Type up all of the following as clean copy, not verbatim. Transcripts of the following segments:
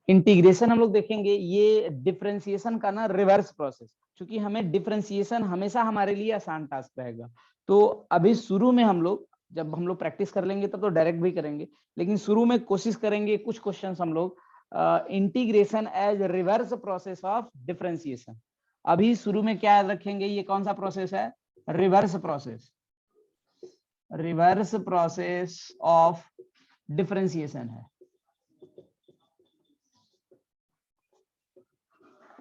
Integration हम लोग देखेंगे, ये डिफरेंशिएशन का ना रिवर्स प्रोसेस, क्योंकि हमें डिफरेंशिएशन हमेशा हमारे लिए आसान टास्क रहेगा। तो अभी शुरू में हम लोग, जब हम लोग प्रैक्टिस कर लेंगे तब तो डायरेक्ट भी करेंगे, लेकिन शुरू में कोशिश करेंगे कुछ क्वेश्चंस हम लोग integration as reverse process of differentiation. अभी शुरू में क्या याद रखेंगे, ये कौन सा प्रोसेस है, reverse process, reverse process of differentiation है।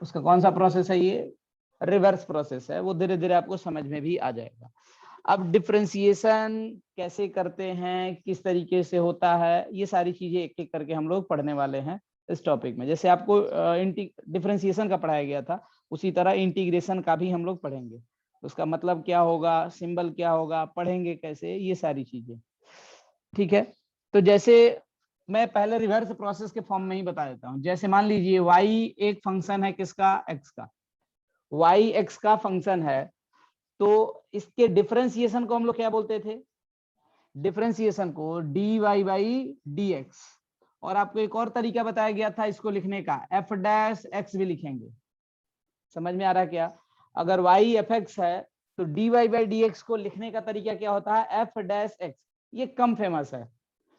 उसका कौन सा प्रोसेस है, ये रिवर्स प्रोसेस है, वो धीरे धीरे आपको समझ में भी आ जाएगा। अब डिफरेंशिएशन कैसे करते हैं, किस तरीके से होता है, ये सारी चीजें एक एक करके हम लोग पढ़ने वाले हैं इस टॉपिक में। जैसे आपको डिफरेंशिएशन का पढ़ाया गया था, उसी तरह इंटीग्रेशन का भी हम लोग पढ़ेंगे। उसका मतलब क्या होगा, सिंबल क्या होगा, पढ़ेंगे कैसे, ये सारी चीजें। ठीक है, तो जैसे मैं पहले रिवर्स प्रोसेस के फॉर्म में ही बता देता हूं। जैसे मान लीजिए y एक फंक्शन है किसका, x का, y x का फंक्शन है, तो इसके डिफरेंशिएशन को हम लोग क्या बोलते थे, डिफरेंशिएशन को dy बाई dx। और आपको एक और तरीका बताया गया था इसको लिखने का, f डैश x भी लिखेंगे। समझ में आ रहा है क्या, अगर y fx है तो dy बाई dx को लिखने का तरीका क्या होता है, f डैश x। ये कम फेमस है,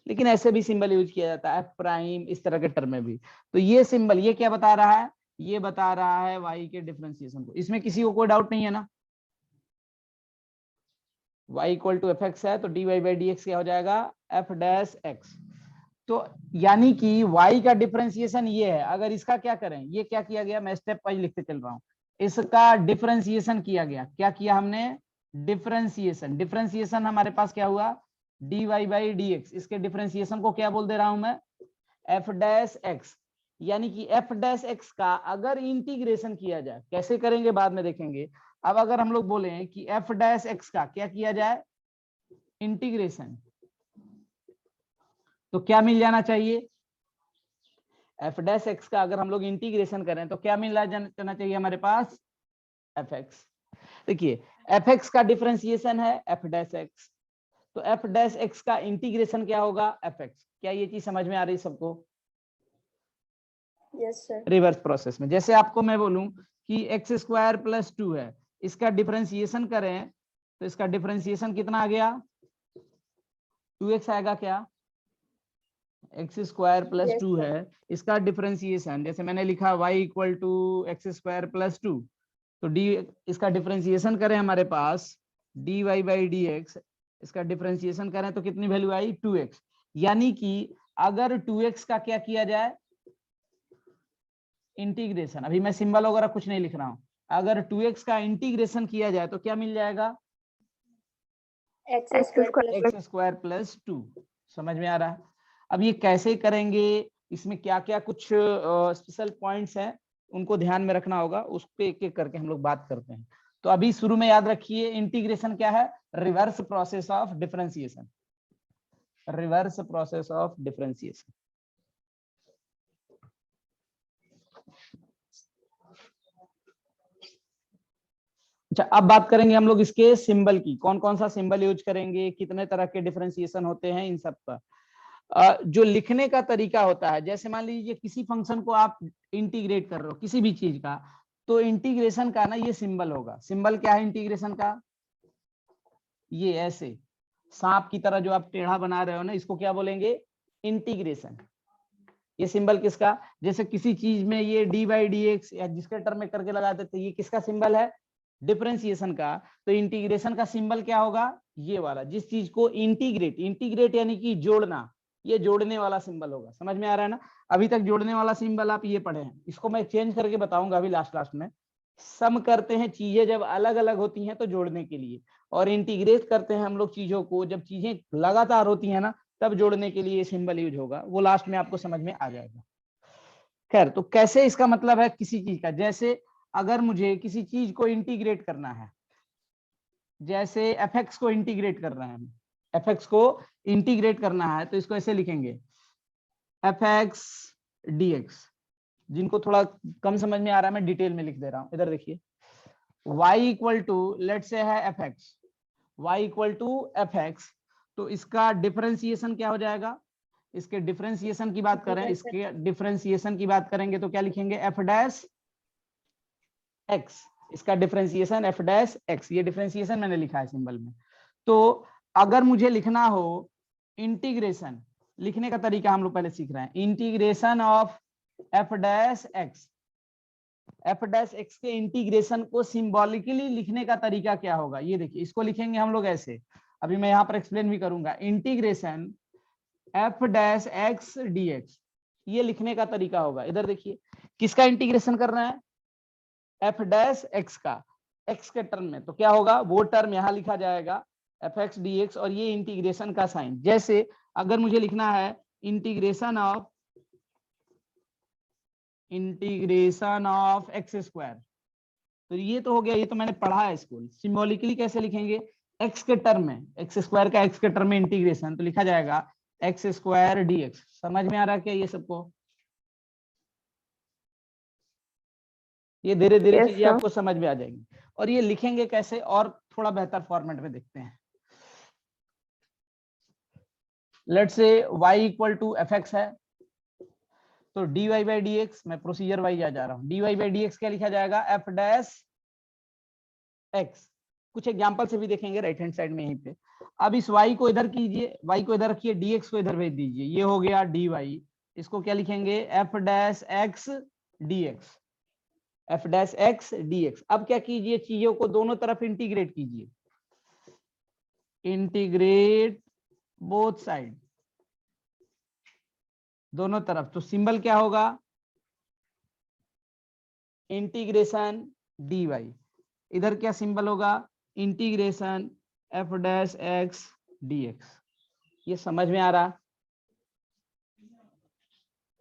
लेकिन ऐसे भी सिंबल यूज किया जाता है, एफ प्राइम, इस तरह के टर्म में भी। तो ये सिंबल ये क्या बता रहा है, ये बता रहा है y के डिफरेंशिएशन को। इसमें किसी को कोई डाउट नहीं है ना, y equal to f x है तो dy बाई डी एक्स क्या हो जाएगा, एफ डैश एक्स। तो यानी कि y का डिफरेंशिएशन ये है। अगर इसका क्या करें, ये क्या किया गया, मैं स्टेप वाइज लिखते चल रहा हूं। इसका डिफरेंशिएशन किया गया, क्या किया हमने, डिफरेंशिएशन। डिफरेंशिएशन हमारे पास क्या हुआ, dy बाई डी एक्स। इसके डिफरेंशिएशन को क्या बोल दे रहा हूं मैं, एफ डैश एक्स। यानी कि एफ डैश एक्स का अगर इंटीग्रेशन किया जाए, कैसे करेंगे बाद में देखेंगे। अब अगर हम लोग बोले कि एफ डैश एक्स का क्या किया जाए, इंटीग्रेशन, तो क्या मिल जाना चाहिए, एफ डैश एक्स का अगर हम लोग इंटीग्रेशन करें तो क्या मिल जाना चाहिए हमारे पास, एफ एक्स। देखिए एफ एक्स का डिफरेंशिएशन है एफ डैश एक्स, तो एफ डैश एक्स का इंटीग्रेशन क्या होगा, एफ एक्स। क्या ये चीज समझ में आ रही सबको, यस सर। रिवर्स प्रोसेस में। जैसे आपको मैं बोलूं कि एक्स स्क्वायर प्लस 2 है, इसका डिफरेंशिएशन करें तो इसका डिफरेंशिएशन कितना आ गया, 2x आएगा क्या, एक्स स्क्वायर प्लस 2 है, इसका डिफरेंशिएशन जैसे मैंने लिखा y equal to x square plus 2, तो डी, इसका डिफरेंशिएशन करें हमारे पास dy बाई डी एक्स, इसका डिफरेंशिएशन करें तो कितनी वैल्यू आई, 2x। यानी कि अगर 2x का क्या किया जाए, इंटीग्रेशन, अभी मैं सिंबल वगैरह कुछ नहीं लिख रहा हूं, अगर 2x का इंटीग्रेशन किया जाए तो क्या मिल जाएगा, एक्स स्क्वायर प्लस 2। समझ में आ रहा है। अब ये कैसे करेंगे, इसमें क्या क्या कुछ स्पेशल पॉइंट्स हैं, उनको ध्यान में रखना होगा, उस पे एक एक करके हम लोग बात करते हैं। तो अभी शुरू में याद रखिए, इंटीग्रेशन क्या है, reverse process of differentiation, reverse process of differentiation. अच्छा, अब बात करेंगे हम लोग इसके सिंबल की, कौन कौन सा सिंबल यूज करेंगे, कितने तरह के डिफरेंशिएशन होते हैं, इन सब का जो लिखने का तरीका होता है। जैसे मान लीजिए किसी फंक्शन को आप इंटीग्रेट कर रहे हो किसी भी चीज का, तो इंटीग्रेशन का ना ये सिंबल होगा। सिंबल क्या है इंटीग्रेशन का, ये ऐसे सांप की तरह जो आप टेढ़ा बना रहे हो ना, इसको क्या बोलेंगे, इंटीग्रेशन। ये सिंबल किसका, जैसे किसी चीज में ये डी बाई डी एक्स या जिसके टर्म में करके लगा देते, ये किसका सिंबल है, डिफरेंशिएशन का। तो इंटीग्रेशन का सिंबल क्या होगा, ये वाला, जिस चीज को इंटीग्रेट, इंटीग्रेट यानी कि जोड़ना, ये जोड़ने वाला सिंबल होगा। समझ में आ रहा है ना, अभी तक जोड़ने वाला सिंबल आप ये पढ़े हैं, इसको मैं चेंज करके बताऊंगा अभी लास्ट लास्ट में। सम करते हैं चीजें जब अलग अलग होती हैं तो जोड़ने के लिए, और इंटीग्रेट करते हैं हम लोग चीजों को जब चीजें लगातार होती है ना, तब जोड़ने के लिए सिंबल यूज होगा, वो लास्ट में आपको समझ में आ जाएगा। खैर, तो कैसे इसका मतलब है किसी चीज का, जैसे अगर मुझे किसी चीज को इंटीग्रेट करना है, जैसे एफ एक्स को इंटीग्रेट करना है, एफ एक्स को इंटीग्रेट करना है तो इसको ऐसे लिखेंगे, एफ एक्स डी एक्स। जिनको थोड़ा कम समझ में आ रहा है मैं डिटेल में लिख दे रहा हूं, इधर देखिए, y equal to let say है f x, y equal to f x, तो इसका डिफरेंशिएशन क्या हो जाएगा, इसके डिफरेंशिएशन की बात करें, इसके डिफरेंशिएशन की बात करेंगे तो क्या लिखेंगे, एफ डैश एक्स, इसका डिफरेंशिएशन एफ डैश एक्स, ये डिफरेंशिएशन मैंने लिखा है सिंबल में। तो अगर मुझे लिखना हो इंटीग्रेशन, लिखने का तरीका हम लोग पहले सीख रहे हैं, integration of F dash x, F dash x के इंटीग्रेशन को सिंबॉलिकली लिखने का तरीका क्या होगा, ये देखिए, इसको लिखेंगे हम लोग ऐसे, अभी मैं यहाँ पर एक्सप्लेन भी करूंगा, integration F dash x D x, ये लिखने का तरीका होगा। इधर देखिए, किसका इंटीग्रेशन कर रहे हैं, एफ डैश एक्स का, एक्स के टर्म में, तो क्या होगा, वो टर्म यहाँ लिखा जाएगा एफ एक्स डी एक्स, और ये इंटीग्रेशन का साइन। जैसे अगर मुझे लिखना है इंटीग्रेशन ऑफ एक्स स्क्वायर, तो ये तो हो गया, ये तो मैंने पढ़ा है स्कूल। सिंबॉलिकली कैसे लिखेंगे, एक्स के टर्म में, एक्स स्क्वायर का एक्स के टर्म में इंटीग्रेशन, तो लिखा जाएगा एक्स स्क्वायर डी एक्स। समझ में आ रहा है क्या ये सबको, ये धीरे धीरे चीजें आपको समझ में आ जाएंगी। और ये लिखेंगे कैसे, और थोड़ा बेहतर फॉर्मेट में देखते हैं। Let's say y equal to f x है, तो dy बाई डी एक्स, मैं प्रोसीजर वाइज जा रहा हूँ, dy बाई डी एक्स क्या लिखा जाएगा, एफ डैश एक्स। कुछ एग्जांपल से भी देखेंगे राइट हैंड साइड में यहीं पे। अब इस y को इधर कीजिए, y को इधर रखिए, dx को इधर भेज दीजिए, ये हो गया dy, इसको क्या लिखेंगे, F dash x dx, F dash x dx। अब क्या कीजिए, चीजों को दोनों तरफ इंटीग्रेट कीजिए, इंटीग्रेट बोथ साइड, दोनों तरफ, तो सिंबल क्या होगा, इंटीग्रेशन dy, इधर क्या सिंबल होगा, integration F dash x dx। ये समझ में आ रहा,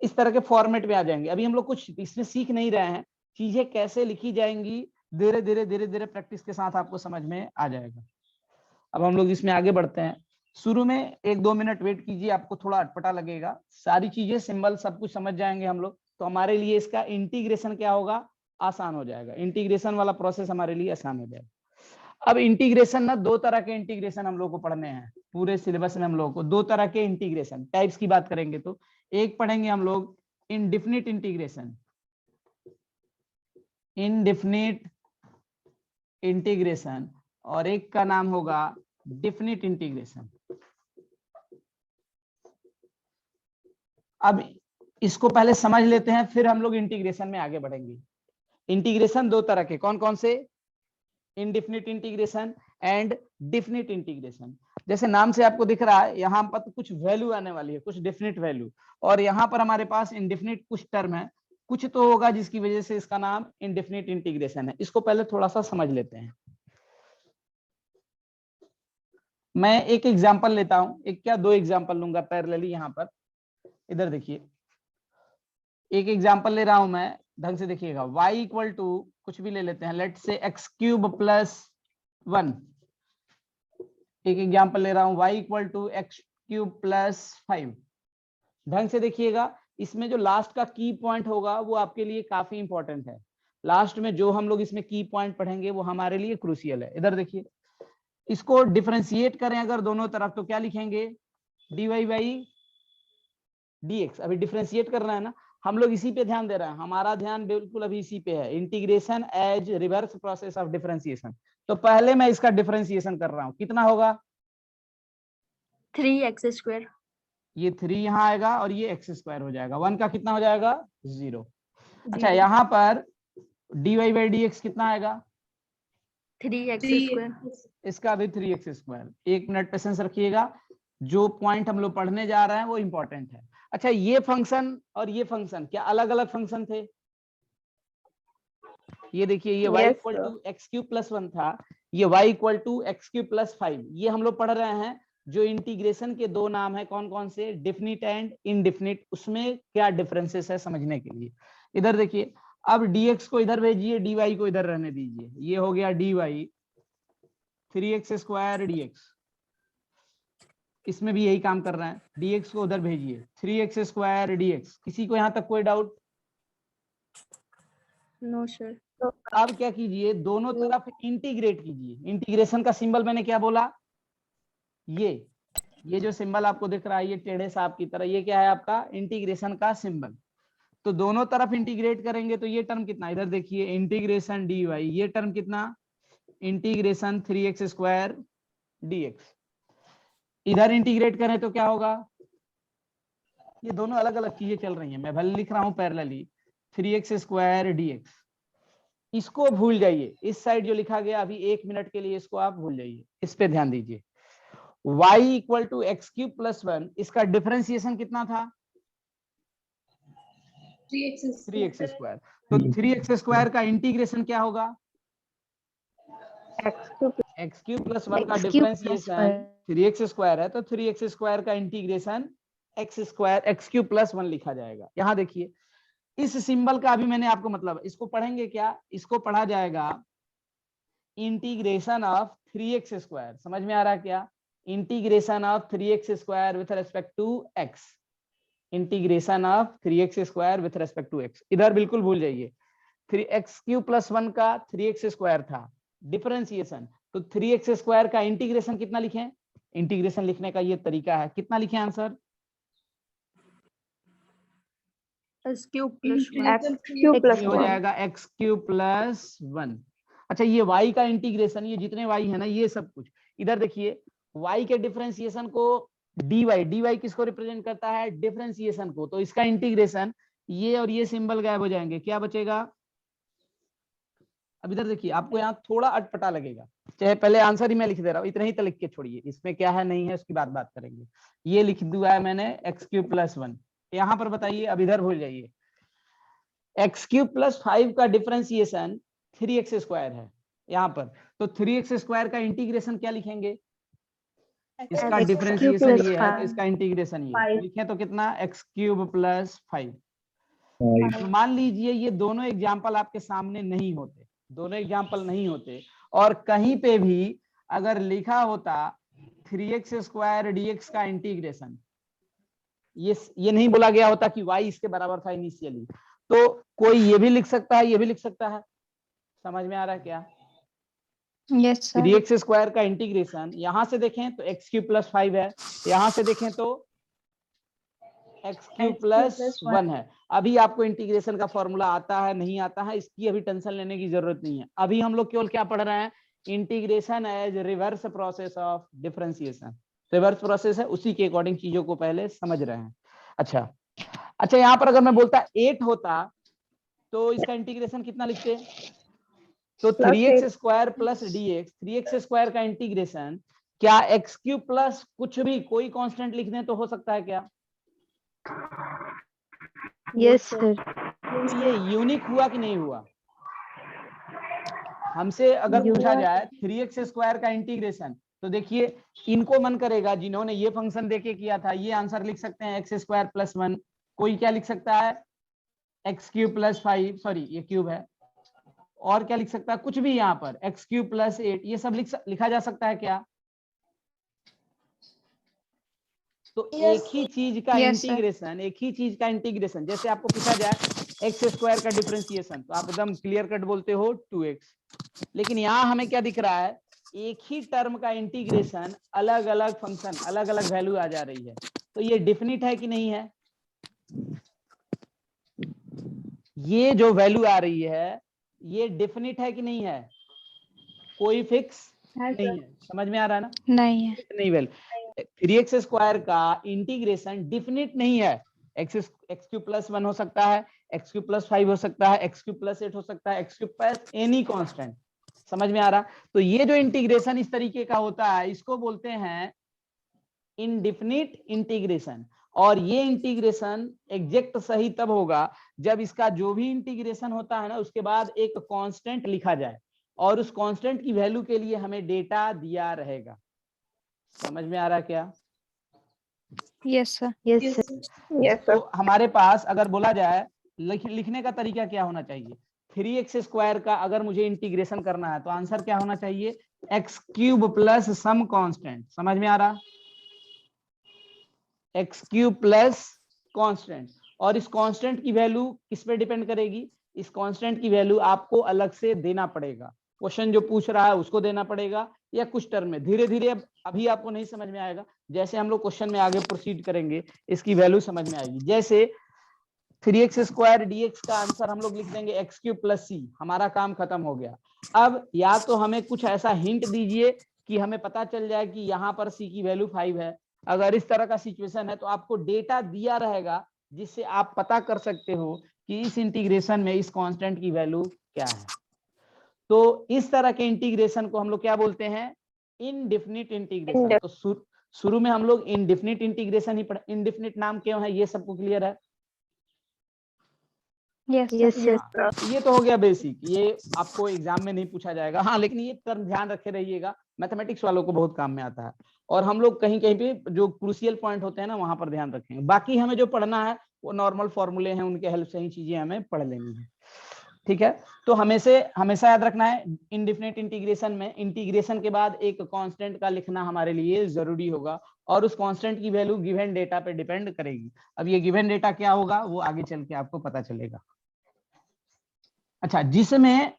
इस तरह के फॉर्मेट में आ जाएंगे। अभी हम लोग कुछ इसमें सीख नहीं रहे हैं, चीजें कैसे लिखी जाएंगी, धीरे धीरे प्रैक्टिस के साथ आपको समझ में आ जाएगा। अब हम लोग इसमें आगे बढ़ते हैं। शुरू में 1-2 मिनट वेट कीजिए, आपको थोड़ा अटपटा लगेगा, सारी चीजें सिंबल सब कुछ समझ जाएंगे हम लोग, तो हमारे लिए इसका इंटीग्रेशन क्या होगा, आसान हो जाएगा, इंटीग्रेशन वाला प्रोसेस हमारे लिए आसान हो जाएगा। अब इंटीग्रेशन ना, 2 तरह के इंटीग्रेशन हम लोग को पढ़ने हैं, पूरे सिलेबस में हम लोग को 2 तरह के इंटीग्रेशन टाइप्स की बात करेंगे। तो एक पढ़ेंगे हम लोग इनडिफिनिट इंटीग्रेशन, इनडिफिनिट इंटीग्रेशन, और एक का नाम होगा डिफिनिट इंटीग्रेशन। अब इसको पहले समझ लेते हैं, फिर हम लोग इंटीग्रेशन में आगे बढ़ेंगे। इंटीग्रेशन 2 तरह के, कौन कौन से, indefinite integration and definite integration. जैसे नाम से आपको दिख रहा है, यहाँ पर कुछ वैल्यू आने वाली है, कुछ डिफिनिट वैल्यू, और यहाँ पर हमारे पास इनडिफिनिट कुछ टर्म है, कुछ तो होगा जिसकी वजह से इसका नाम इनडिफिनिट इंटीग्रेशन है। इसको पहले थोड़ा सा समझ लेते हैं। मैं एक एग्जांपल लेता हूं, एक क्या 2 एग्जांपल लूंगा पैरेलली। यहाँ पर इधर देखिए, एक एग्जांपल ले रहा हूं मैं, ढंग से देखिएगा। y इक्वल टू कुछ भी ले लेते हैं, लेट से एक्स क्यूब प्लस 1। एक एग्जांपल ले रहा हूं, y equal to x cube plus 5। ढंग से देखिएगा, इसमें जो लास्ट का की पॉइंट होगा वो आपके लिए काफी इंपॉर्टेंट है। लास्ट में जो हम लोग इसमें की पॉइंट पढ़ेंगे वो हमारे लिए क्रूशियल है। इधर देखिए, इसको डिफरेंशिएट करें अगर दोनों तरफ, तो क्या लिखेंगे, dy बाई dx। अभी डिफरेंशिएट करना है ना, हम लोग इसी पे ध्यान दे रहे हैं, हमारा ध्यान बिल्कुल अभी इसी पे है, integration as reverse process of differentiation. तो पहले मैं इसका डिफरेंशिएशन कर रहा हूं, कितना होगा, 3x स्क्वायर, ये 3 यहाँ आएगा और ये x स्क्वायर हो जाएगा, 1 का कितना हो जाएगा, 0। अच्छा, यहाँ पर dy बाई dx कितना आएगा, 3x स्क्वायर, इसका भी 3x स्क्वायर। 1 मिनट पेशेंस रखिएगा, जो पॉइंट हम लोग पढ़ने जा रहे हैं वो इंपॉर्टेंट है। अच्छा, ये फंक्शन और ये फंक्शन क्या अलग अलग फंक्शन थे, ये देखिए, ये y equal to x cube plus 1 था, ये y equal to x cube plus 5। ये हम लोग पढ़ रहे हैं जो इंटीग्रेशन के 2 नाम है, कौन कौन से, डिफिनिट एंड इनडिफिनिट, उसमें क्या डिफरेंसेस है समझने के लिए। इधर देखिए, अब dx को इधर भेजिए, dy को इधर रहने दीजिए, ये हो गया dy 3x स्क्वायर dx। इसमें भी यही काम कर रहे हैं, dx को उधर भेजिए, 3x स्क्वायर dx। किसी को यहाँ तक कोई डाउट, नो सर। अब क्या कीजिए, दोनों तरफ इंटीग्रेट कीजिए। इंटीग्रेशन का सिंबल मैंने क्या बोला, ये ये जो सिंबल आपको दिख रहा है ये टेढ़े सांप की तरह, ये क्या है आपका इंटीग्रेशन का सिंबल। तो दोनों तरफ इंटीग्रेट करेंगे तो ये टर्म कितना, इधर देखिए इंटीग्रेशन dy, ये टर्म कितना इंटीग्रेशन 3x स्क्वायर dx। इधर इंटीग्रेट करें तो क्या होगा, ये दोनों अलग अलग चीजें चल रही हैं, मैं भले लिख रहा हूं पैरेलली 3x स्क्वायर dx। इसको भूल जाइए, इस साइड जो लिखा गया अभी 1 मिनट के लिए इसको आप भूल जाइए, इस पे ध्यान दीजिए। y equal to x cube plus 1, इसका डिफरेंशिएशन कितना था 3x स्क्वायर। तो 3x स्क्वायर का इंटीग्रेशन क्या होगा x क्यूब प्लस 1 का डिफरेंशिएशन 3x स्क्वायर है, तो 3x स्क्वायर का integration x square x cube plus 1 लिखा जाएगा। यहाँ देखिए इस सिंबल का अभी मैंने आपको मतलब इसको पढ़ेंगे क्या, इसको पढ़ा जाएगा इंटीग्रेशन ऑफ 3x स्क्वायर। समझ में आ रहा है क्या, integration of 3x square with respect to x, integration of 3x square with respect to x। इधर बिल्कुल भूल जाइए, 3x क्यूब प्लस 1 का 3x स्क्वायर था डिफरेंशिएशन, तो 3x स्क्वायर का इंटीग्रेशन कितना लिखें, इंटीग्रेशन लिखने का ये तरीका है, कितना लिखें आंसर x क्यूब प्लस हो जाएगा x क्यूब प्लस 1। अच्छा ये y का इंटीग्रेशन, ये जितने y है ना ये सब कुछ, इधर देखिए y के डिफरेंशिएशन को dy किसको रिप्रेजेंट करता है डिफरेंशिएशन को, तो इसका इंटीग्रेशन ये और ये सिंबल गायब हो जाएंगे, क्या बचेगा। अब इधर देखिए आपको यहाँ थोड़ा अटपटा लगेगा, चाहे पहले आंसर ही मैं लिख दे रहा हूँ, इतना ही तो लिख के छोड़िए, इसमें क्या है नहीं है उसकी बात करेंगे। ये लिख दिया है मैंने x क्यूब प्लस 1, यहाँ पर बताइए, अब इधर भूल जाइए x क्यूब प्लस 5 का डिफरेंशिएशन 3x स्क्वायर है यहाँ पर, तो 3x स्क्वायर का इंटीग्रेशन क्या लिखेंगे, इसका डिफरेंशिएशन ये है तो इसका इंटीग्रेशन ये लिखें तो कितना x क्यूब प्लस 5। मान लीजिए ये दोनों एग्जाम्पल आपके सामने नहीं होते, दोनों एग्जाम्पल नहीं होते और कहीं पे भी अगर लिखा होता 3x स्क्वायर dx का इंटीग्रेशन, ये नहीं बोला गया होता कि y इसके बराबर था इनिशियली, तो कोई ये भी लिख सकता है, ये भी लिख सकता है। समझ में आ रहा है क्या, यस सर। 3x स्क्वायर का इंटीग्रेशन यहां से देखें तो x क्यूब प्लस 5 है, यहां से देखें तो x क्यूब प्लस 1 है। अभी आपको इंटीग्रेशन का फॉर्मूला आता है नहीं आता है इसकी अभी टेंशन लेने की जरूरत नहीं है, अभी हम लोग केवल क्या पढ़ रहे हैं integration as reverse process of differentiation, reverse process है उसी के अकॉर्डिंग चीजों को पहले समझ रहे हैं। अच्छा यहाँ पर अगर मैं बोलता 8 होता तो इसका इंटीग्रेशन कितना लिखते, तो 3x square plus dx, 3x square का इंटीग्रेशन क्या x क्यूब प्लस कुछ भी कोई कांस्टेंट लिख दें तो हो सकता है क्या, यस सर। तो ये यूनिक हुआ कि नहीं हुआ, हमसे अगर पूछा जाए 3x स्क्वायर का इंटीग्रेशन तो देखिए इनको मन करेगा जिन्होंने ये फंक्शन देके किया था ये आंसर लिख सकते हैं x स्क्वायर प्लस 1, कोई क्या लिख सकता है x क्यूब प्लस 5, सॉरी ये क्यूब है, और क्या लिख सकता है कुछ भी यहाँ पर x क्यूब प्लस 8, ये सब लिखा जा सकता है क्या, तो एक ही चीज का इंटीग्रेशन, एक ही चीज का इंटीग्रेशन, जैसे आपको पूछा जाए x स्क्वायर का डिफरेंशिएशन तो आप एकदम क्लियर कट बोलते हो 2x, लेकिन यहाँ हमें क्या दिख रहा है एक ही टर्म का इंटीग्रेशन अलग अलग फंक्शन अलग अलग वैल्यू आ जा रही है, तो ये डिफिनिट है कि नहीं है, ये जो वैल्यू आ रही है ये डिफिनिट है कि नहीं है, कोई फिक्स नहीं है। समझ में आ रहा है ना, नहीं है, नहीं वैल्यू 3x स्क्वायर का इंटीग्रेशन डिफिनिट नहीं है, x क्यूब प्लस 1 हो सकता है, x क्यूब प्लस 5 हो सकता है, x क्यूब प्लस 8 हो सकता है, x cube plus any constant. समझ में आ रहा, तो ये जो इंटीग्रेशन इस तरीके का होता है इसको बोलते हैं इनडिफिनिट इंटीग्रेशन, और ये इंटीग्रेशन एग्जैक्ट सही तब होगा जब इसका जो भी इंटीग्रेशन होता है ना उसके बाद एक कांस्टेंट लिखा जाए और उस कांस्टेंट की वैल्यू के लिए हमें डेटा दिया रहेगा। समझ में आ रहा है क्या, यस सर। Yes sir. तो हमारे पास अगर बोला जाए लिखने का तरीका क्या होना चाहिए, 3x स्क्वायर का अगर मुझे इंटीग्रेशन करना है तो आंसर क्या होना चाहिए x cube plus some constant. समझ में आ रहा, x क्यूब प्लस कांस्टेंट, और इस कांस्टेंट की वैल्यू किस पे डिपेंड करेगी, इस कांस्टेंट की वैल्यू आपको अलग से देना पड़ेगा, क्वेश्चन जो पूछ रहा है उसको देना पड़ेगा, या कुछ टर्म में धीरे धीरे अभी आपको नहीं समझ में आएगा, जैसे हम लोग क्वेश्चन में आगे प्रोसीड करेंगे इसकी वैल्यू समझ में आएगी। जैसे 3x² dx का आंसर हम लोग लिख देंगे x³ + c, हमारा काम खत्म हो गया। अब या तो हमें कुछ ऐसा हिंट दीजिए कि हमें पता चल जाए कि यहाँ पर c की वैल्यू 5 है। अगर इस तरह का सिचुएशन है तो आपको डेटा दिया रहेगा जिससे आप पता कर सकते हो कि इस इंटीग्रेशन में इस कांस्टेंट की वैल्यू क्या है। तो इस तरह के इंटीग्रेशन को हम लोग क्या बोलते हैं, इनडेफिनिट इंटीग्रेशन। तो शुरू में हम लोग इनडेफिनिट इंटीग्रेशन ही पढ़े। इनडेफिनिट नाम क्यों है ये सबको क्लियर है? Yes, Yes, sir. sir. ये तो हो गया बेसिक, ये आपको एग्जाम में नहीं पूछा जाएगा। हाँ, लेकिन ये टर्म ध्यान रखे रहिएगा, मैथमेटिक्स वालों को बहुत काम में आता है। और हम लोग कहीं कहीं पे जो क्रूशियल पॉइंट होते हैं ना वहां पर ध्यान रखेंगे। बाकी हमें जो पढ़ना है वो नॉर्मल फॉर्मूले हैं, उनके हेल्प से ही चीजें हमें पढ़ लेनी है। ठीक है, तो हमेशा याद रखना है इनडेफिनिट इंटीग्रेशन में इंटीग्रेशन के बाद एक कांस्टेंट का लिखना हमारे लिए जरूरी होगा, और उस कांस्टेंट की वैल्यू गिवन डेटा पे डिपेंड करेगी। अब ये गिवन डेटा क्या होगा वो आगे चल के आपको पता चलेगा। अच्छा, जिसमें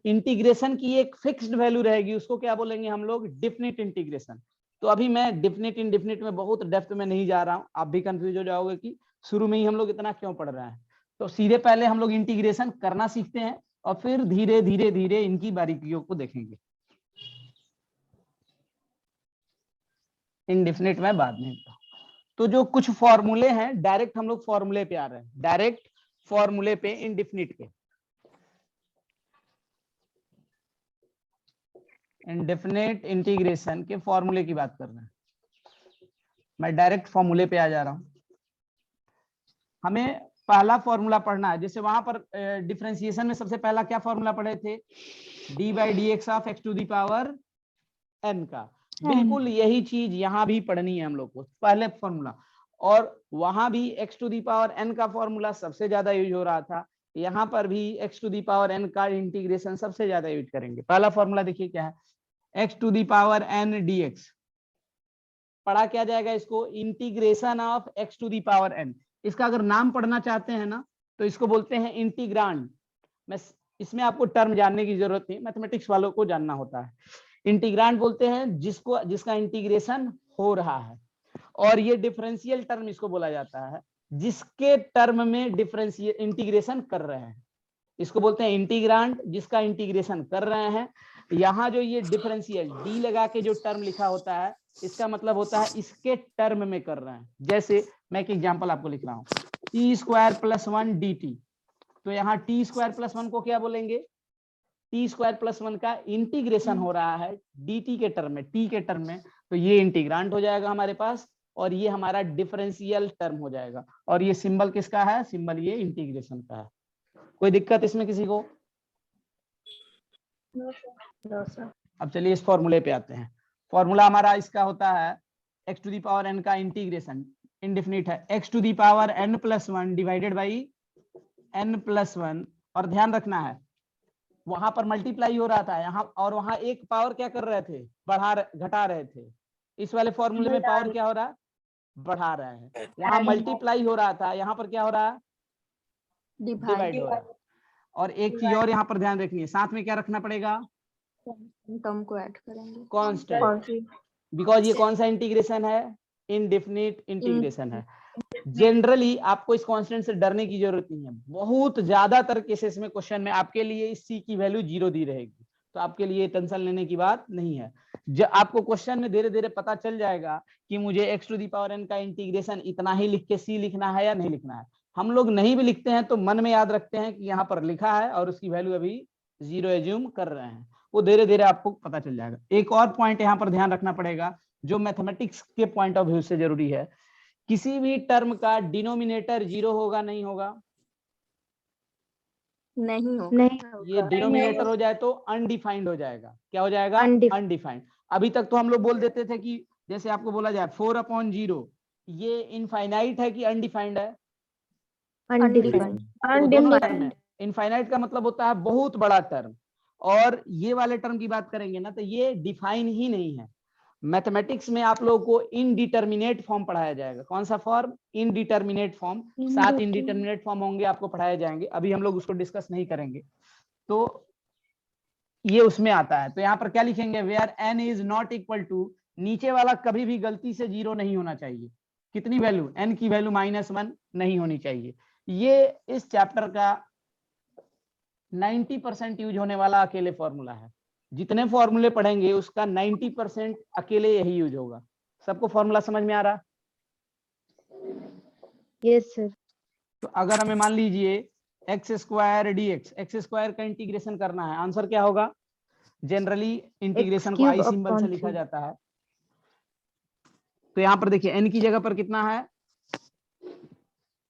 इंटीग्रेशन की एक फिक्स्ड वैल्यू रहेगी उसको क्या बोलेंगे हम लोग, डेफिनिट इंटीग्रेशन। तो अभी मैं डेफिनिट इंडेफिनिट में बहुत डेप्थ में नहीं जा रहा हूं, आप भी कंफ्यूज हो जाओगे कि शुरू में ही हम लोग इतना क्यों पढ़ रहे हैं। तो सीधे पहले हम लोग इंटीग्रेशन करना सीखते हैं और फिर धीरे धीरे धीरे इनकी बारीकियों को देखेंगे। इंडेफिनिट में बाद में। तो जो कुछ फॉर्मूले हैं डायरेक्ट हम लोग फॉर्मूले पे आ रहे हैं, डायरेक्ट फॉर्मूले पे इंडेफिनिट के। इंडेफिनिट इंटीग्रेशन के फॉर्मूले की बात कर रहे हैं, मैं डायरेक्ट फॉर्मूले पे आ जा रहा हूं। हमें पहला फॉर्मूला पढ़ना है, जैसे वहां पर डिफरेंशिएशन में सबसे पहला क्या फॉर्मूला पढ़े थे, d/dx ऑफ x⁴n का। बिल्कुल यही चीज यहाँ भी पढ़नी है हम लोग को, पहले फॉर्मूला। और वहां भी x⁴n का फॉर्मूला सबसे ज्यादा यूज हो रहा था, यहाँ पर भी x⁴n का इंटीग्रेशन सबसे ज्यादा यूज करेंगे। पहला फॉर्मूला देखिए क्या है, x⁴n dx। पढ़ा क्या जाएगा इसको, इंटीग्रेशन ऑफ x⁴n। इसका अगर नाम पढ़ना चाहते हैं ना तो इसको बोलते हैं इंटीग्रांड। मैं इसमें आपको टर्म जानने की जरूरत नहीं, मैथमेटिक्स वालों को जानना होता है। इंटीग्रांड बोलते हैं जिसका इंटीग्रेशन हो रहा है, और ये डिफरेंशियल टर्म इसको बोला जाता है जिसके टर्म में डिफरेंशियल इंटीग्रेशन कर रहे हैं। इसको बोलते हैं इंटीग्रांड जिसका इंटीग्रेशन कर रहे हैं। यहाँ जो ये डिफरेंशियल डी लगा के जो टर्म लिखा होता है इसका मतलब होता है इसके टर्म में कर रहे हैं। जैसे मैं एक एग्जांपल आपको लिख रहा हूँ, t² + 1 dt। तो यहाँ t² + 1 को क्या बोलेंगे, t² + 1 का इंटीग्रेशन हो रहा है dt के टर्म में, t के टर्म में। तो ये इंटीग्रांड हो जाएगा हमारे पास, और ये हमारा डिफरेंशियल टर्म हो जाएगा। और ये सिंबल किसका है, सिंबल ये इंटीग्रेशन का है। कोई दिक्कत इसमें किसी को? No, sir. अब चलिए इस फॉर्मूले पे आते हैं। फॉर्मूला हमारा इसका होता है x⁴n का इंटीग्रेशन इंडेफिनिट है, x⁴n + 1 डिवाइडेड बाई n + 1। और ध्यान रखना है वहां पर मल्टीप्लाई हो रहा था यहाँ, और वहां एक पावर क्या कर रहे थे, घटा रहे थे। इस वाले फॉर्मूले में पावर क्या हो रहा है, बढ़ा रहा है। वहां मल्टीप्लाई हो रहा था, यहाँ पर क्या हो रहा है, डिवाइड हो रहा है। और एक चीज और यहाँ पर ध्यान रखनी है, साथ में क्या रखना पड़ेगा, टर्म को ऐड करेंगे, कांस्टेंट, बिकॉज ये कौन सा इंटीग्रेशन है, इनडेफिनिट इंटीग्रेशन है। जनरली आपको इस कांस्टेंट से डरने की जरूरत नहीं है, बहुत ज्यादातर केसेस में क्वेश्चन में आपके लिए इस c की वैल्यू 0 दी रहेगी, तो आपके लिए टेंशन लेने की बात नहीं है। जब आपको क्वेश्चन में धीरे धीरे पता चल जाएगा कि मुझे x⁴n का इंटीग्रेशन इतना ही लिख के c लिखना है या नहीं लिखना है। हम लोग नहीं भी लिखते हैं तो मन में याद रखते हैं कि यहाँ पर लिखा है और उसकी वैल्यू अभी 0 एज्यूम कर रहे हैं, वो धीरे धीरे आपको पता चल जाएगा। एक और पॉइंट यहाँ पर ध्यान रखना पड़ेगा जो मैथमेटिक्स के पॉइंट ऑफ व्यू से जरूरी है, किसी भी टर्म का डिनोमिनेटर 0 होगा नहीं होगा, नहीं होगा, ये डिनोमिनेटर हो जाए तो अनडिफाइंड हो जाएगा। क्या हो जाएगा, अनडिफाइंड। अभी तक तो हम लोग बोल देते थे कि जैसे आपको बोला जाए 4/0, ये इनफाइनाइट है कि अनडिफाइंड है, अनडिफाइंड। इनफाइनाइट का मतलब होता है बहुत बड़ा टर्म, और ये वाले टर्म की बात करेंगे ना तो ये डिफाइन ही नहीं है। मैथमेटिक्स में आप लोगों को इनडिटर्मिनेट फॉर्म पढ़ाया जाएगा। कौन सा form, indeterminate form. 7 indeterminate form होंगे आपको पढ़ाए जाएंगे, अभी हम लोग उसको डिस्कस नहीं करेंगे। तो ये उसमें आता है। तो यहाँ पर क्या लिखेंगे, where n is not equal to, नीचे वाला कभी भी गलती से 0 नहीं होना चाहिए। कितनी वैल्यू, n की वैल्यू -1 नहीं होनी चाहिए। ये इस चैप्टर का 90% यूज होने वाला अकेले फॉर्मूला है। जितने फॉर्मूले पढ़ेंगे उसका 90% अकेले यही यूज होगा। सबको फॉर्मूला समझ में आ रहा? Yes sir. तो अगर हमें मान लीजिए x square dx, x square का इंटीग्रेशन करना है, आंसर क्या होगा? जनरली इंटीग्रेशन को आई सिंबल से लिखा जाता है। तो यहाँ पर देखिए n की जगह पर कितना है,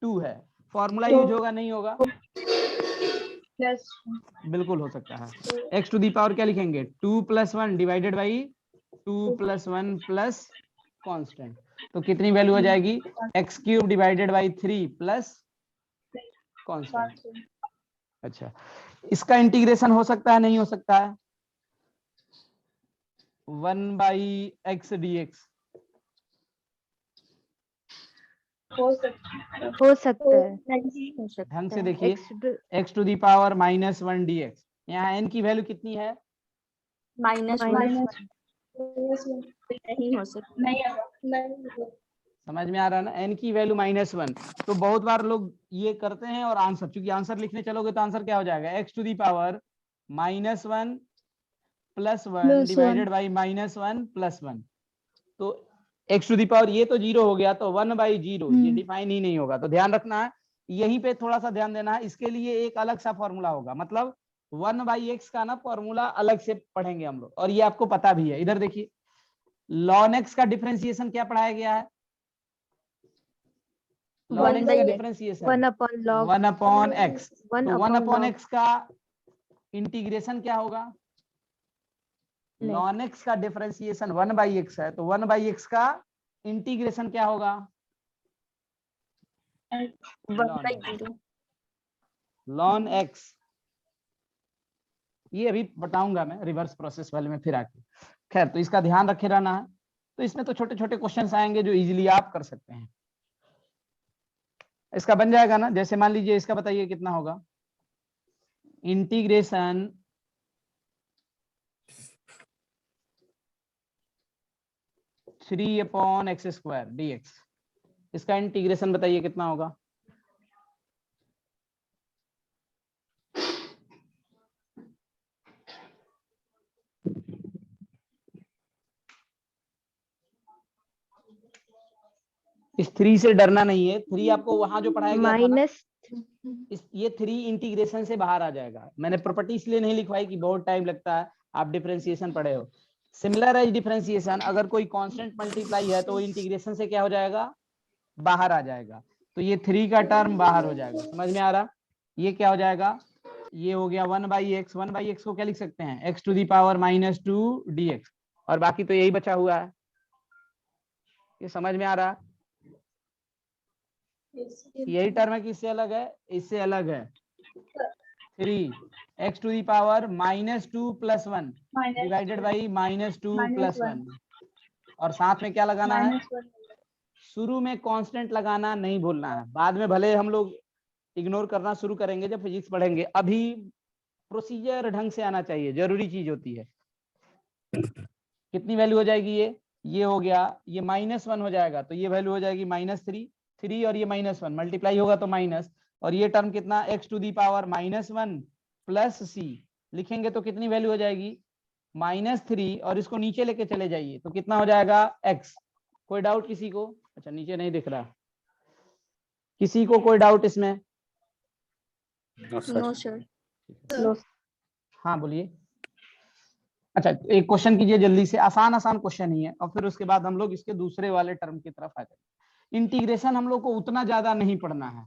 2 है। फॉर्मूला यूज होगा नहीं होगा? यस बिल्कुल हो सकता है। एक्स टू दी पावर क्या लिखेंगे, 2 + 1 डिवाइडेड बाई 2 + 1 प्लस कांस्टेंट। तो कितनी वैल्यू हो जाएगी, x³ divided by 3 plus constant. अच्छा, इसका इंटीग्रेशन हो सकता है नहीं हो सकता है? 1/x dx हो सकता है। ढंग से देखिए, x to the power -1 dx, यहाँ n की वैल्यू कितनी है, -1 नहीं हो सकता। समझ में आ रहा है ना, n की वैल्यू -1। तो बहुत बार लोग ये करते हैं और आंसर, चूंकि आंसर लिखने चलोगे तो आंसर क्या हो जाएगा, x to the power -1 + 1 divided by -1 + 1। तो x टू दी पावर ये तो 0 हो गया, तो 1/0 ये डिफाइन ही नहीं होगा। तो ध्यान रखना है, यहीं पे थोड़ा सा ध्यान देना है। इसके लिए एक अलग सा फॉर्मूला होगा, मतलब 1/x का ना फॉर्मूला अलग से पढ़ेंगे हम लोग, और ये आपको पता भी है। इधर देखिए, ln x का डिफरेंशिएशन क्या पढ़ाया गया है, ln x का डिफरेंशिएशन 1/x। तो 1/x का इंटीग्रेशन क्या होगा, ln x का डिफरेंशिएशन 1/x है, तो 1/x का इंटीग्रेशन क्या होगा, 1/0 ln x। ये अभी बताऊंगा मैं रिवर्स प्रोसेस वाले में फिर आके। खैर, तो इसका ध्यान रखे रहना है। तो इसमें तो छोटे छोटे क्वेश्चंस आएंगे जो इजीली आप कर सकते हैं। इसका बन जाएगा ना, जैसे मान लीजिए इसका बताइए कितना होगा, इंटीग्रेशन 3/x² dx, इसका इंटीग्रेशन बताइए कितना होगा। इस 3 से डरना नहीं है, 3 आपको वहां जो पढ़ाया गया था ना, ये 3 इंटीग्रेशन से बाहर आ जाएगा। मैंने प्रॉपर्टी इसलिए नहीं लिखवाई कि बहुत टाइम लगता है, आप डिफरेंशिएशन पढ़े हो। सिमिलर एज डिफरेंशिएशन, अगर कोई कांस्टेंट मल्टीप्लाई है तो वो इंटीग्रेशन से क्या हो जाएगा, बाहर आ जाएगा। तो ये 3 का टर्म बाहर हो जाएगा। समझ में आ रहा, ये क्या हो जाएगा, ये हो गया 1/x। 1/x को क्या लिख सकते हैं, x to the power -2 dx, और बाकी तो यही बचा हुआ है। ये समझ में आ रहा, यही टर्म है कि इससे अलग है, इससे अलग है। 3x to the power -2 + 1 divided by -2 + 1, और साथ में क्या लगाना है, शुरू में कांस्टेंट लगाना नहीं भूलना है। बाद में भले हम लोग इग्नोर करना शुरू करेंगे जब फिजिक्स पढ़ेंगे, अभी प्रोसीजर ढंग से आना चाहिए, जरूरी चीज होती है। कितनी वैल्यू हो जाएगी, ये हो गया, ये -1 हो जाएगा, तो ये वैल्यू हो जाएगी -3, 3 और ये -1 मल्टीप्लाई होगा तो माइनस, और ये टर्म कितना, x टू दी पावर -1 प्लस c लिखेंगे तो कितनी वैल्यू हो जाएगी, -3, और इसको नीचे लेके चले जाइए तो कितना हो जाएगा x। कोई डाउट किसी को? अच्छा, नीचे नहीं दिख रहा, किसी को कोई डाउट इसमें? No sir. हाँ बोलिए। अच्छा, एक क्वेश्चन कीजिए जल्दी से, आसान आसान क्वेश्चन ही है, और फिर उसके बाद हम लोग इसके दूसरे वाले टर्म की तरफ आ जाएंगे। इंटीग्रेशन हम लोग को उतना ज्यादा नहीं पढ़ना है,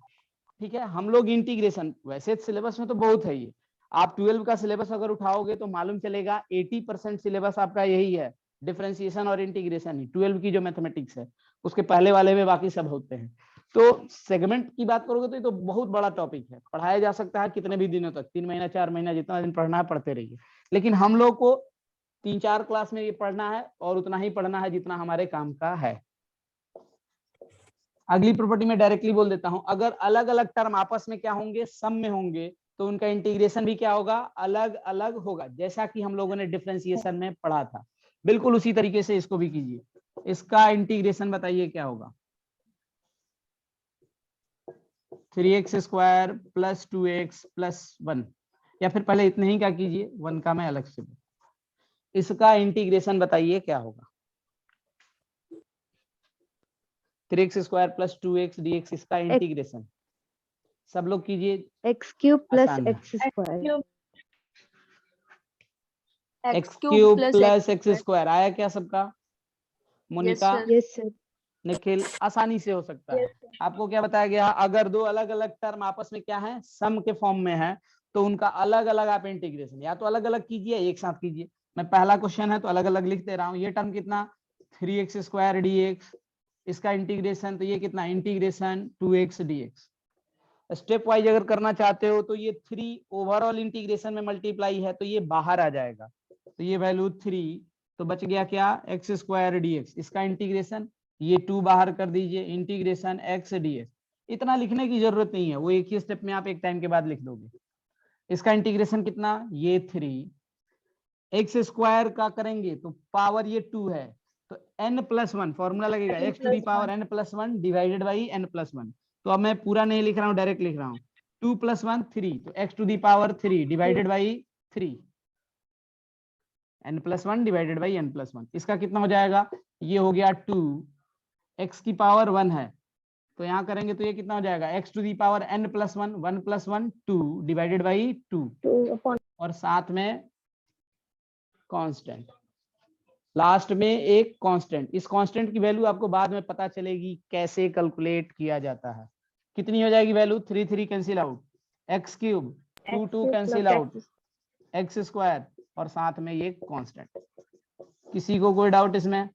ठीक है। हम लोग इंटीग्रेशन, वैसे सिलेबस में तो बहुत है ये, आप 12 का सिलेबस अगर उठाओगे तो मालूम चलेगा 80% सिलेबस आपका यही है, डिफरेंशिएशन और इंटीग्रेशन ही। 12 की जो मैथमेटिक्स है उसके पहले वाले में बाकी सब होते हैं। तो सेगमेंट की बात करोगे तो ये तो बहुत बड़ा टॉपिक है, पढ़ाया जा सकता है कितने भी दिनों तक, 3 महीना 4 महीना, जितना दिन पढ़ना है पढ़ते रहिए। लेकिन हम लोग को 3-4 क्लास में ये पढ़ना है, और उतना ही पढ़ना है जितना हमारे काम का है। अगली प्रॉपर्टी में डायरेक्टली बोल देता हूं, अगर अलग अलग टर्म आपस में क्या होंगे, सम में होंगे, तो उनका इंटीग्रेशन भी क्या होगा, अलग अलग होगा, जैसा कि हम लोगों ने डिफरेंशिएशन में पढ़ा था। बिल्कुल उसी तरीके से इसको भी कीजिए। इसका इंटीग्रेशन बताइए क्या होगा। 3x square plus 2x plus 1, या फिर पहले इतने ही क्या कीजिए, 1 का मैं अलग से, इसका इंटीग्रेशन बताइए क्या होगा। 3x square plus 2x dx, इसका इंटीग्रेशन सब लोग कीजिए। x क्यूब प्लस आसान है। x square, x cube plus x square आया क्या सबका? मोनिका, यस सर, निखिल, आसानी से हो सकता है। आपको क्या बताया गया, अगर दो अलग अलग टर्म आपस में क्या है, सम के फॉर्म में है, तो उनका अलग अलग आप इंटीग्रेशन या तो अलग अलग कीजिए, एक साथ कीजिए। मैं पहला क्वेश्चन है तो अलग अलग लिख दे रहा हूँ। ये टर्म कितना, 3x स्क्वायर dx, इसका इंटीग्रेशन तो ये कितना, integration 2x dx। Step wise अगर करना चाहते हो तो ये 3 ओवरऑल इंटीग्रेशन में मल्टीप्लाई है तो ये बाहर आ जाएगा, तो ये वैल्यू 3, तो बच गया क्या, x स्क्वायर dx। इसका इंटीग्रेशन ये 2 बाहर कर दीजिए, इंटीग्रेशन x dx। इतना लिखने की जरूरत नहीं है, वो एक ही स्टेप में आप एक टाइम के बाद लिख दोगे। इसका इंटीग्रेशन कितना, ये 3, एक्स स्क्वायर का करेंगे तो पावर ये 2 है, तो n+1 फॉर्मूला लगेगा, x to the power n+1 divided by n+1। तो अब मैं पूरा नहीं लिख रहा हूँ, डायरेक्ट लिख रहा हूँ, 2 + 1 3, तो x to the power 3 divided by 3, n+1 divided by n+1। इसका कितना हो जाएगा, ये हो गया 2, x की पावर 1 है तो यहाँ करेंगे तो ये कितना हो जाएगा, x to the power n+1, 1 + 1 2 divided by 2, और साथ में कांस्टेंट, लास्ट में एक कांस्टेंट। इस कांस्टेंट की वैल्यू आपको बाद में पता चलेगी कैसे कैलकुलेट किया जाता है। कितनी हो जाएगी value, 3 3 cancel out, x cube 2 2 cancel out, x square, और साथ में ये कांस्टेंट। किसी को कोई डाउट इसमें?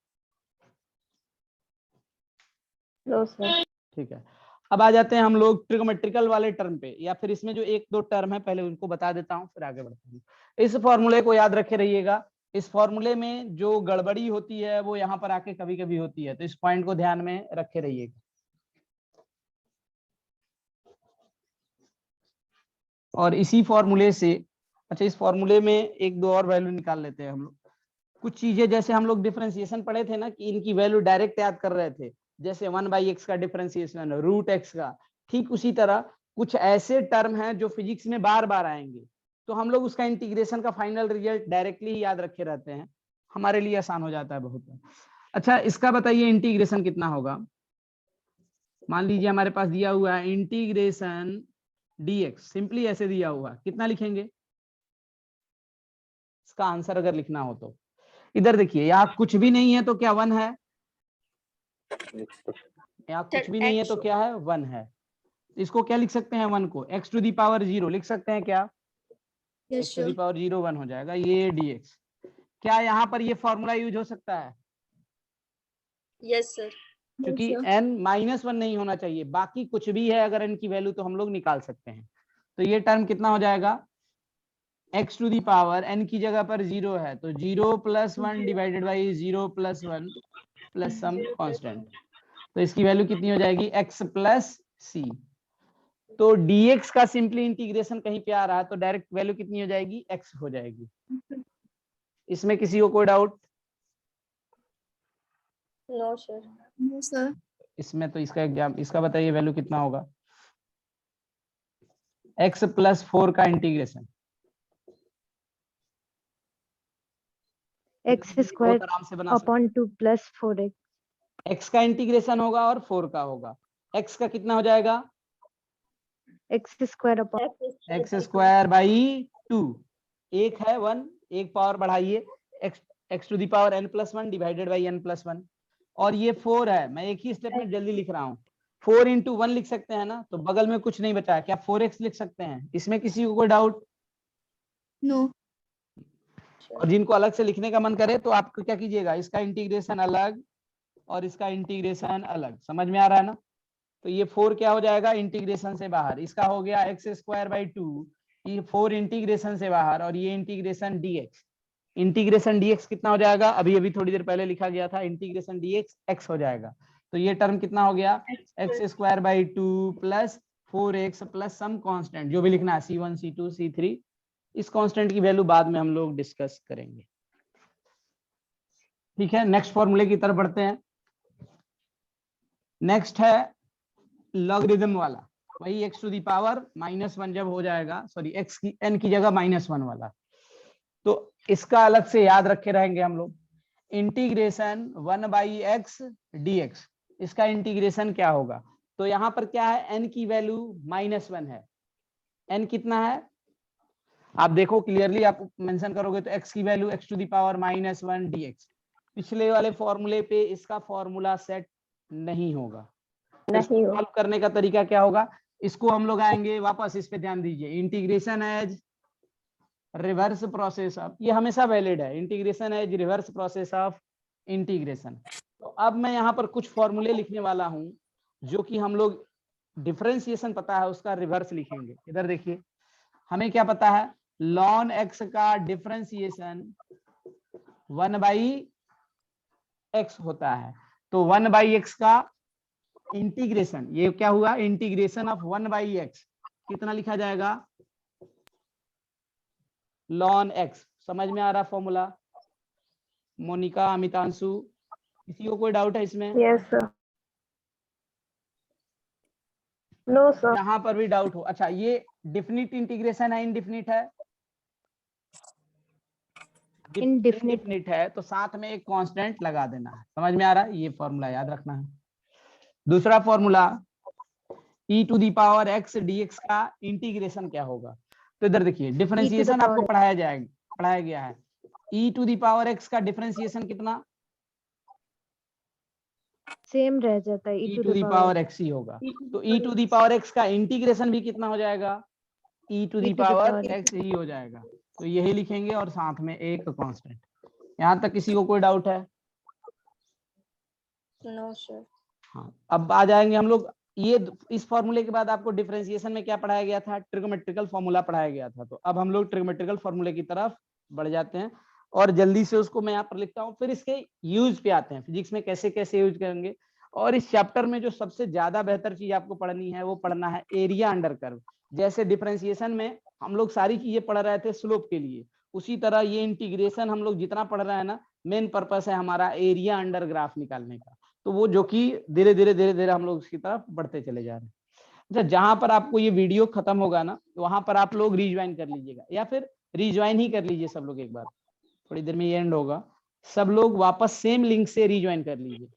No sir. ठीक है, अब आ जाते हैं हम लोग ट्रिगोमेट्रिकल वाले टर्म पे, या फिर इसमें जो एक दो टर्म है पहले उनको बता देता हूँ फिर आगे बढ़ते हैं। इस फॉर्मूले को याद रखे रहिएगा, इस फॉर्मूले में जो गड़बड़ी होती है वो यहाँ पर आके कभी कभी होती है, तो इस पॉइंट को ध्यान में रखे रहिएगा। और इसी फॉर्मूले से, अच्छा इस फॉर्मूले में एक दो और वैल्यू निकाल लेते हैं हम लोग। कुछ चीजें जैसे हम लोग डिफरेंशिएशन पढ़े थे ना कि इनकी वैल्यू डायरेक्ट याद कर रहे थे, जैसे 1/x का डिफरेंशिएशन, √x का, ठीक उसी तरह कुछ ऐसे टर्म हैं जो फिजिक्स में बार बार आएंगे, तो हम लोग उसका इंटीग्रेशन का फाइनल रिजल्ट डायरेक्टली ही याद रखे रहते हैं, हमारे लिए आसान हो जाता है बहुत। अच्छा इसका बताइए इंटीग्रेशन कितना होगा। मान लीजिए हमारे पास दिया हुआ है इंटीग्रेशन dx, सिंपली ऐसे दिया हुआ, कितना लिखेंगे इसका आंसर अगर लिखना हो तो। इधर देखिए, यहाँ कुछ भी नहीं है तो क्या 1 है, यहाँ कुछ भी नहीं है तो क्या है 1 है। इसको क्या लिख सकते हैं, 1 को x टू दी पावर 0 लिख सकते हैं क्या, x टू दी पावर 0 1 हो जाएगा, ये dx। क्या यहाँ पर ये फॉर्मूला यूज हो सकता है? यस सर, क्योंकि n-1 नहीं होना चाहिए, बाकी कुछ भी है अगर n की वैल्यू तो हम लोग निकाल सकते हैं। तो ये टर्म कितना हो जाएगा, x to the power n की जगह पर 0 है तो 0 + 1 divided by 0 + 1 plus some constant, तो इसकी वैल्यू कितनी हो जाएगी, x + c। तो dx का सिंपली इंटीग्रेशन कहीं पे आ रहा है तो डायरेक्ट वैल्यू कितनी हो जाएगी, x हो जाएगी। इसमें किसी को कोई doubt? No sir, no sir. इसमें तो इसका एग्जाम, इसका बताइए वैल्यू कितना होगा, x + 4 का इंटीग्रेशन, x स्क्वायर आराम से बना अपॉन 2 + 4x, x का इंटीग्रेशन होगा और 4 का होगा, x का कितना हो जाएगा, x square upon x square by 2, एक है 1, एक पावर बढ़ाइए, x to the power n+1 divided by n+1, और ये 4 है, मैं एक ही स्टेप में जल्दी लिख रहा हूँ, 4 × 1 लिख सकते हैं ना, तो बगल में कुछ नहीं बचा, क्या 4x लिख सकते हैं? इसमें किसी को कोई डाउट? नो। और जिनको अलग से लिखने का मन करे तो आप क्या कीजिएगा, इसका इंटीग्रेशन अलग और इसका इंटीग्रेशन अलग, समझ में आ रहा है ना। तो ये 4 क्या हो जाएगा, इंटीग्रेशन से बाहर, इसका हो गया x²/2, ये 4 इंटीग्रेशन से बाहर, और ये इंटीग्रेशन dx, इंटीग्रेशन dx कितना हो जाएगा, अभी अभी थोड़ी देर पहले लिखा गया था, इंटीग्रेशन dx x हो जाएगा। तो ये टर्म कितना हो गया, x² / 2 + 4x plus some constant जो भी लिखना है C1 C2 C3, इस कांस्टेंट की वैल्यू बाद में हम लोग डिस्कस करेंगे। ठीक है, नेक्स्ट फॉर्मूले की तरफ बढ़ते हैं। नेक्स्ट है लॉगरिदम वाला, वही x टू दी पावर -1 जब हो जाएगा, सॉरी x की n की जगह -1 वाला, तो इसका अलग से याद रखे रहेंगे हम लोग। इंटीग्रेशन 1/x dx, इसका इंटीग्रेशन क्या होगा? तो यहाँ पर क्या है, n की वैल्यू -1 है। n कितना है आप देखो क्लियरली, आप मेंशन करोगे तो x की value x to the power -1 dx। पिछले वाले फॉर्मूले पे इसका फॉर्मूला सेट नहीं होगा। नहीं हो। सॉल्व करने का तरीका क्या होगा, इसको हम लोग आएंगे वापस, इस पे ध्यान दीजिए। Integration as reverse process of, ये हमेशा वैलिड है, integration as reverse process of integration. तो अब मैं यहाँ पर कुछ फॉर्मूले लिखने वाला हूँ जो कि हम लोग डिफरेंशिएशन पता है उसका रिवर्स लिखेंगे। इधर देखिए, हमें क्या पता है, ln x का डिफरेंशिएशन 1/x होता है, तो 1/x का इंटीग्रेशन, ये क्या हुआ, इंटीग्रेशन ऑफ 1/x कितना लिखा जाएगा, ln x। समझ में आ रहा फॉर्मूला? मोनिका, अमितांशु, किसी को कोई डाउट है इसमें? Yes sir. No sir. यहाँ पर भी डाउट हो? अच्छा, ये डिफिनिट इंटीग्रेशन है इनडिफिनिट है? इनडिफिनिट है, तो साथ में एक कांस्टेंट लगा देना है। समझ में आ रहा है? ये फॉर्मूला याद रखना है। दूसरा formula, e to the power x dx का इंटीग्रेशन क्या होगा? तो इधर देखिए, डिफरेंशिएशन आपको पढ़ाया गया है। e to the power x का डिफरेंशिएशन कितना? सेम रह जाता है, e to the power x ही होगा। तो e to the power x का इंटीग्रेशन भी कितना हो जाएगा? e to the power x ही हो जाएगा। तो यही लिखेंगे और साथ में एक कांस्टेंट। यहाँ तक किसी को कोई डाउट है? No sir. हाँ, अब आ जाएंगे हम लोग, ये इस फॉर्मूले के बाद आपको डिफरेंशिएशन में क्या पढ़ाया गया था? ट्रिगोमेट्रिकल फॉर्मूला पढ़ाया गया था। तो अब हम लोग ट्रिगोमेट्रिकल फॉर्मूले की तरफ बढ़ जाते हैं और जल्दी से उसको मैं यहाँ पर लिखता हूँ, फिर इसके यूज पे आते हैं, फिजिक्स में कैसे कैसे यूज करेंगे। और इस चैप्टर में जो सबसे ज्यादा बेहतर चीज आपको पढ़नी है वो पढ़ना है एरिया अंडर कर्व। जैसे डिफरेंशिएशन में हम लोग सारी चीजें पढ़ रहे थे स्लोप के लिए, उसी तरह ये इंटीग्रेशन हम लोग जितना पढ़ रहे हैं ना, मेन पर्पस है हमारा एरिया अंडर ग्राफ निकालने का। तो वो जो कि धीरे धीरे हम लोग उसकी तरफ बढ़ते चले जा रहे हैं। अच्छा, जहां पर आपको ये वीडियो खत्म होगा ना, वहां पर आप लोग रिज्वाइन कर लीजिएगा, या फिर रिज्वाइन ही कर लीजिए सब लोग। एक बार थोड़ी देर में ये एंड होगा, सब लोग वापस सेम लिंक से रिज्वाइन कर लीजिए।